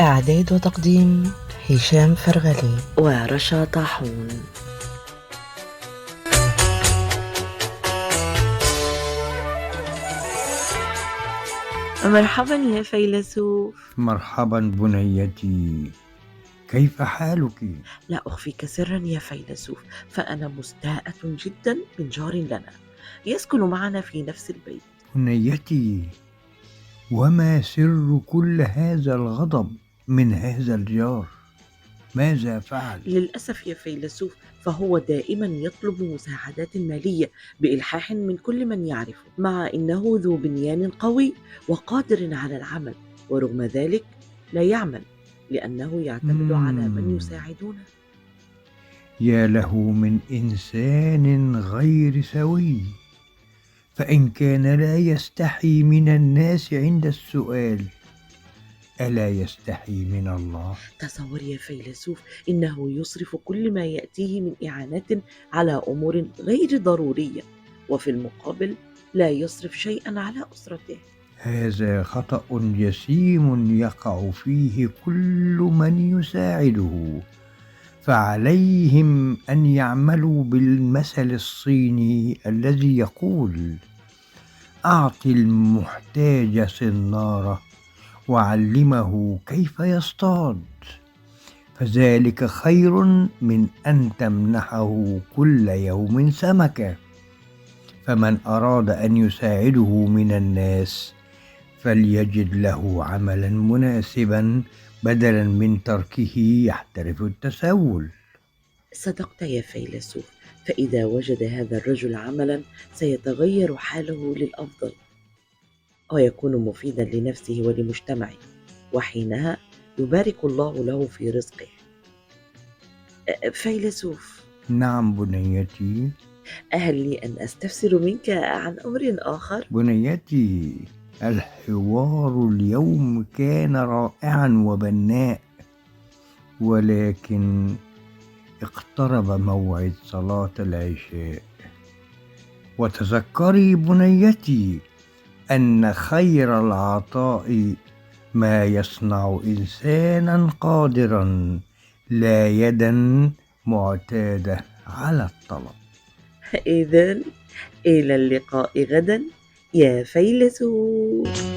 إعداد وتقديم هشام فرغلي. ورشا طاحون. مرحبا يا فيلسوف. مرحبا بنيتي، كيف حالك؟ لا أخفيك سرا يا فيلسوف، فأنا مستاءة جدا من جار لنا يسكن معنا في نفس البيت. بنيتي، وما سر كل هذا الغضب من هذا الجار؟ ماذا فعل؟ للأسف يا فيلسوف، فهو دائما يطلب مساعدات مالية بإلحاح من كل من يعرفه، مع إنه ذو بنيان قوي وقادر على العمل، ورغم ذلك لا يعمل لأنه يعتمد على من يساعدونه. يا له من إنسان غير سوي، فإن كان لا يستحي من الناس عند السؤال، ألا يستحي من الله؟ تصور يا فيلسوف، إنه يصرف كل ما يأتيه من إعانات على أمور غير ضرورية، وفي المقابل لا يصرف شيئا على أسرته. هذا خطأ جسيم يقع فيه كل من يساعده، فعليهم أن يعملوا بالمثل الصيني الذي يقول: أعط المحتاج صنارة وعلمه كيف يصطاد، فذلك خير من أن تمنحه كل يوم سمكة. فمن أراد أن يساعده من الناس فليجد له عملا مناسبا بدلا من تركه يحترف التسول. صدقت يا فيلسوف، فإذا وجد هذا الرجل عملا سيتغير حاله للأفضل، ويكون مفيدا لنفسه ولمجتمعه، وحينها يبارك الله له في رزقه. فيلسوف، نعم بنيتي. هل لي أن أستفسر منك عن أمر آخر؟ بنيتي، الحوار اليوم كان رائعا وبناء، ولكن اقترب موعد صلاة العشاء. وتذكري بنيتي أن خير العطاء ما يصنع إنسانا قادرا، لا يدا معتادة على الطلب. إذن إلى اللقاء غدا يا فيلسوف.